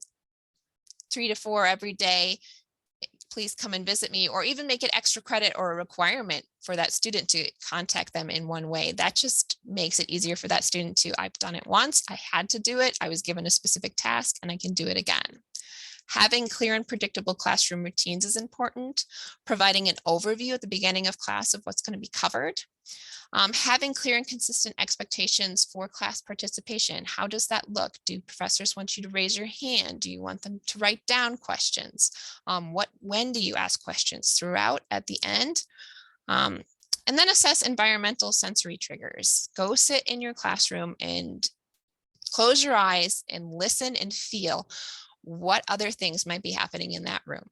3 to 4 every day, please come and visit me, or even make it extra credit or a requirement for that student to contact them in one way, that just makes it easier for that student to, I've done it once, I had to do it, I was given a specific task, and I can do it again. Having clear and predictable classroom routines is important. Providing an overview at the beginning of class of what's going to be covered. Having clear and consistent expectations for class participation. How does that look? Do professors want you to raise your hand? Do you want them to write down questions? When do you ask questions? Throughout, at the end? And then assess environmental sensory triggers. Go sit in your classroom and close your eyes and listen and feel what other things might be happening in that room.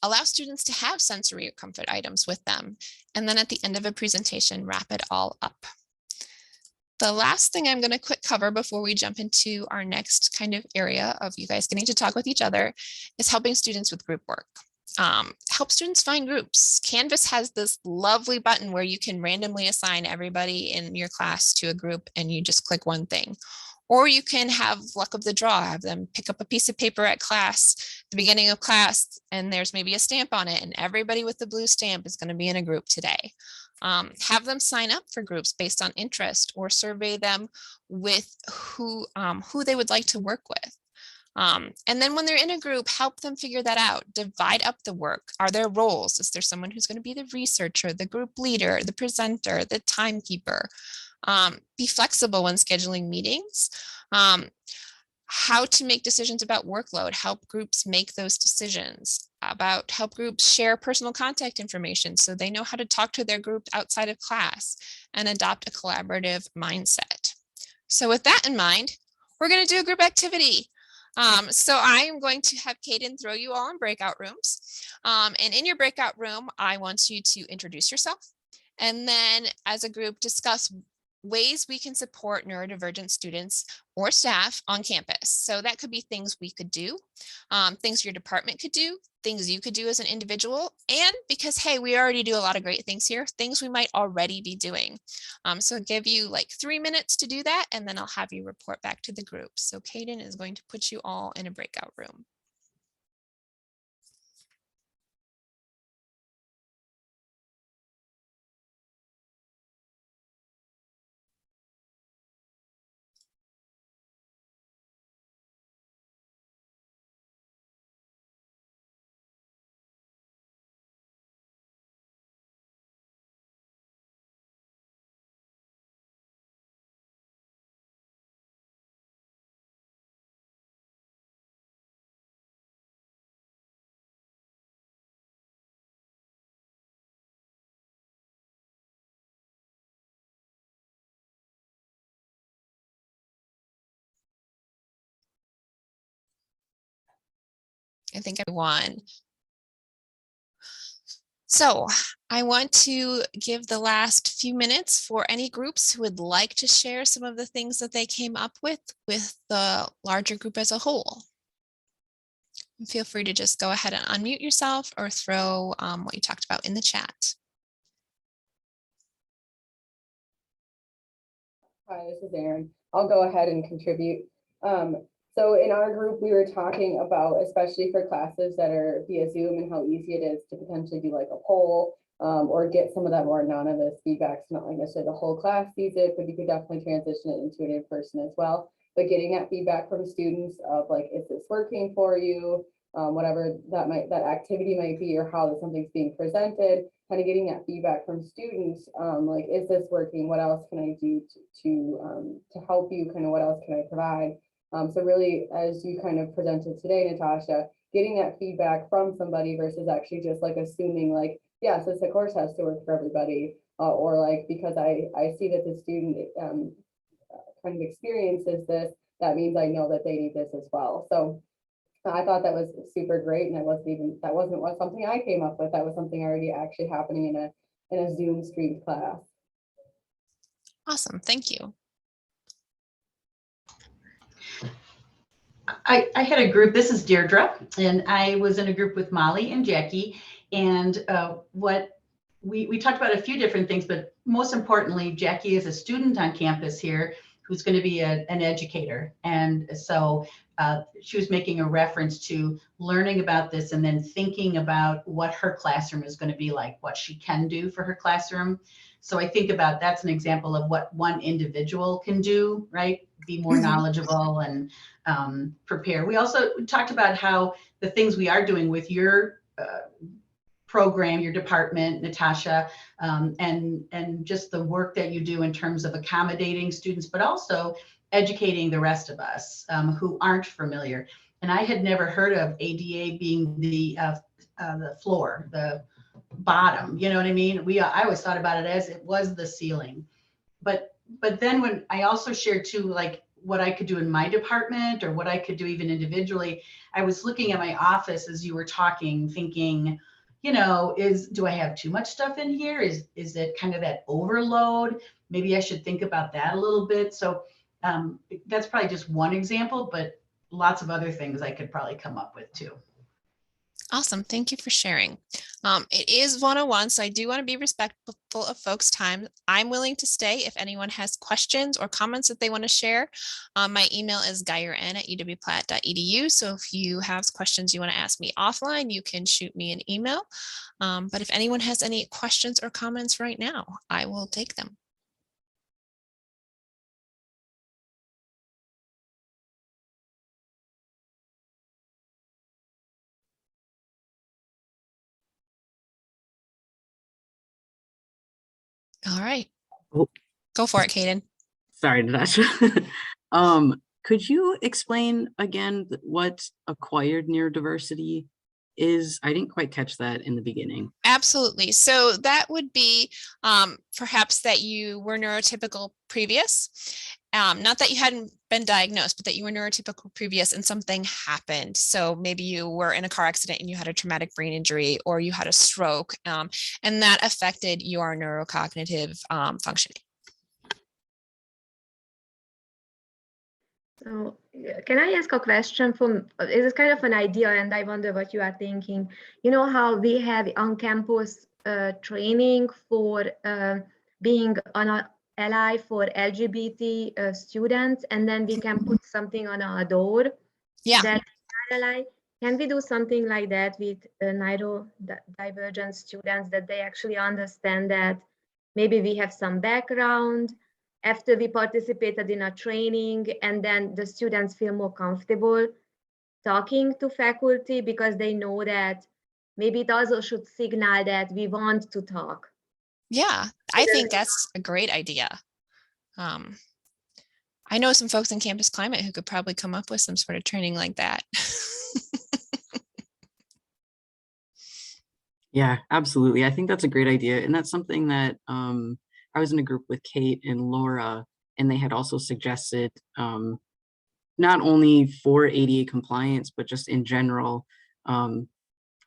Allow students to have sensory or comfort items with them. And then at the end of a presentation, wrap it all up. The last thing I'm going to quick cover before we jump into our next kind of area of you guys getting to talk with each other is helping students with group work. Help students find groups. Canvas has this lovely button where you can randomly assign everybody in your class to a group and you just click one thing. Or you can have luck of the draw, have them pick up a piece of paper at class, the beginning of class, and there's maybe a stamp on it, and everybody with the blue stamp is going to be in a group today. Have them sign up for groups based on interest, or survey them with who they would like to work with. And then when they're in a group, help them figure that out. Divide up the work. Are there roles? Is there someone who's going to be the researcher, the group leader, the presenter, the timekeeper? Be flexible when scheduling meetings. How to make decisions about workload. Help groups make those decisions. Help groups share personal contact information so they know how to talk to their group outside of class, and adopt a collaborative mindset. So with that in mind, we're going to do a group activity. So I am going to have Kaden throw you all in breakout rooms. And in your breakout room, I want you to introduce yourself, and then as a group discuss ways we can support neurodivergent students or staff on campus. So that could be things we could do, things your department could do, things you could do as an individual, and because, hey, we already do a lot of great things here, things we might already be doing. So I'll give you like 3 minutes to do that, and then I'll have you report back to the group. So Kaden is going to put you all in a breakout room. I think I won. So I want to give the last few minutes for any groups who would like to share some of the things that they came up with the larger group as a whole. And feel free to just go ahead and unmute yourself or throw what you talked about in the chat. Hi, this is Erin. I'll go ahead and contribute. So in our group, we were talking about, especially for classes that are via Zoom, and how easy it is to potentially do like a poll or get some of that more anonymous feedback. So not like necessarily the whole class sees it, but you could definitely transition it into an in-person as well. But getting that feedback from students of like, is this working for you? Whatever that activity might be, or how something's being presented, kind of getting that feedback from students, like, is this working? What else can I do to help you? Kind of what else can I provide? So really, as you kind of presented today, Natasha, getting that feedback from somebody versus actually just like assuming like, yes, this of course has to work for everybody, or like, because I see that the student kind of experiences this, that means I know that they need this as well. So I thought that was super great, and that wasn't something I came up with. That was something already actually happening in a Zoom streamed class. Awesome, thank you. I had a group, this is Deirdre, and I was in a group with Molly and Jackie, and what we talked about a few different things, but most importantly, Jackie is a student on campus here who's going to be an educator. And so she was making a reference to learning about this and then thinking about what her classroom is going to be like, what she can do for her classroom. So I think about that's an example of what one individual can do, right? Be more knowledgeable and prepare. We also talked about how the things we are doing with your program, your department, Natasha, and just the work that you do in terms of accommodating students, but also educating the rest of us who aren't familiar. And I had never heard of ADA being the floor, the bottom, you know what I mean? I always thought about it as it was the ceiling. But then when I also shared too, like what I could do in my department or what I could do even individually, I was looking at my office as you were talking, thinking, you know, do I have too much stuff in here? Is it kind of that overload? Maybe I should think about that a little bit. So that's probably just one example, but lots of other things I could probably come up with too. Awesome. Thank you for sharing. It is 101, so I do want to be respectful of folks' time. I'm willing to stay if anyone has questions or comments that they want to share. My email is geyerin@uwplatt.edu. So if you have questions you want to ask me offline, you can shoot me an email. But if anyone has any questions or comments right now, I will take them. All right. Oh. Go for it, Kaden. Sorry, Natasha. Could you explain again what acquired neurodiversity is? I didn't quite catch that in the beginning. Absolutely. So that would be perhaps that you were neurotypical previous. Not that you hadn't been diagnosed, but that you were neurotypical previous and something happened. So maybe you were in a car accident and you had a traumatic brain injury, or you had a stroke, and that affected your neurocognitive functioning. So can I ask a question from, it's kind of an idea and I wonder what you are thinking. You know how we have on campus training for being an ally for LGBT students, and then we can put something on our door. Yeah. That ally. Can we do something like that with neurodivergent students, that they actually understand that maybe we have some background after we participated in a training, and then the students feel more comfortable talking to faculty because they know that maybe it also should signal that we want to talk. Yeah, I think that's a great idea. I know some folks in campus climate who could probably come up with some sort of training like that. Yeah, absolutely. I think that's a great idea. And that's something that I was in a group with Kate and Laura, and they had also suggested not only for ADA compliance, but just in general,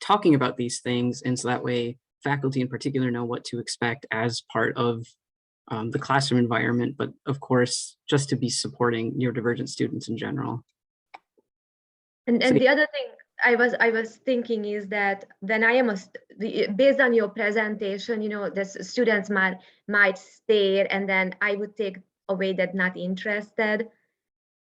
talking about these things. And so that way faculty in particular know what to expect as part of the classroom environment, but of course, just to be supporting neurodivergent students in general. And So, the other thing I was thinking is that when I am based on your presentation, you know, the students might stare, and then I would take away that not interested.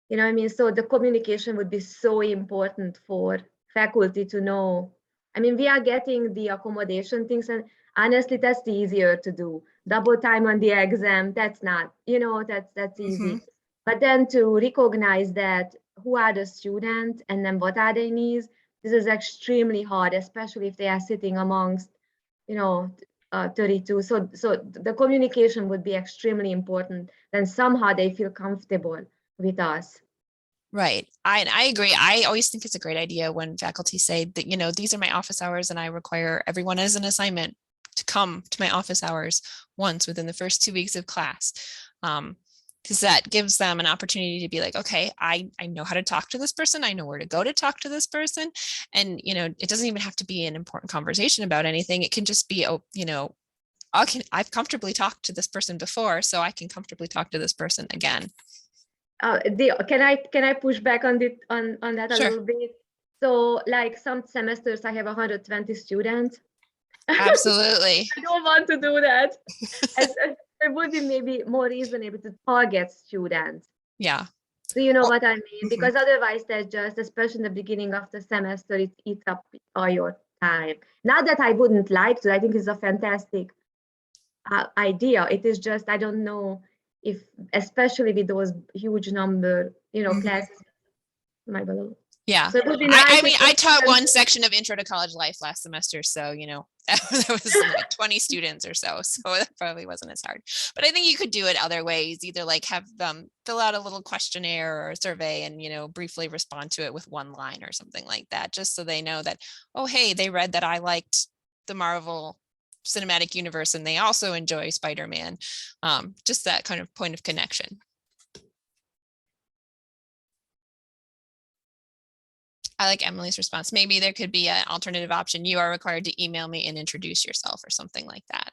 You know what I mean? So the communication would be so important for faculty to know. I mean, we are getting the accommodation things, and honestly, that's the easier to do. Double time on the exam, that's not, you know, that's easy. Mhm. But then to recognize that who are the students and then what are their needs, this is extremely hard, especially if they are sitting amongst, you know, 32. So the communication would be extremely important. Then somehow they feel comfortable with us. Right. I agree. I always think it's a great idea when faculty say that, you know, these are my office hours and I require everyone as an assignment to come to my office hours once within the first 2 weeks of class. Because that gives them an opportunity to be like, okay, I know how to talk to this person. I know where to go to talk to this person. And, you know, it doesn't even have to be an important conversation about anything. It can just be, oh, you know, I've comfortably talked to this person before, so I can comfortably talk to this person again. Can I push back on that a Sure. little bit? So like some semesters I have 120 students. Absolutely. I don't want to do that. There would be maybe more reasonable to target students. Yeah. So you know what I mean? Mhm. Because otherwise there's just, especially in the beginning of the semester, it eats up all your time. Not that I wouldn't like to, I think it's a fantastic idea. It is just, I don't know if, especially with those huge number, you know, Mhm. classes, my below. Yeah. So it would be I nice mean, if I taught students- one section of Intro to College Life last semester, so, you know, that was like 20 students or so that probably wasn't as hard. But I think you could do it other ways, either like have them fill out a little questionnaire or a survey and, you know, briefly respond to it with one line or something like that, just so they know that, oh, hey, they read that I liked the Marvel Cinematic Universe and they also enjoy Spider-Man. Just that kind of point of connection. I like Emily's response. Maybe there could be an alternative option. You are required to email me and introduce yourself or something like that.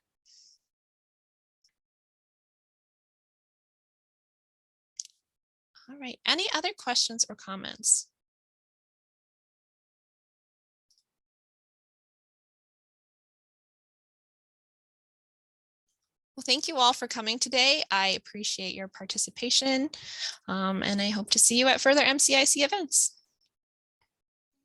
All right. Any other questions or comments? Well, thank you all for coming today. I appreciate your participation, and I hope to see you at further MCIC events.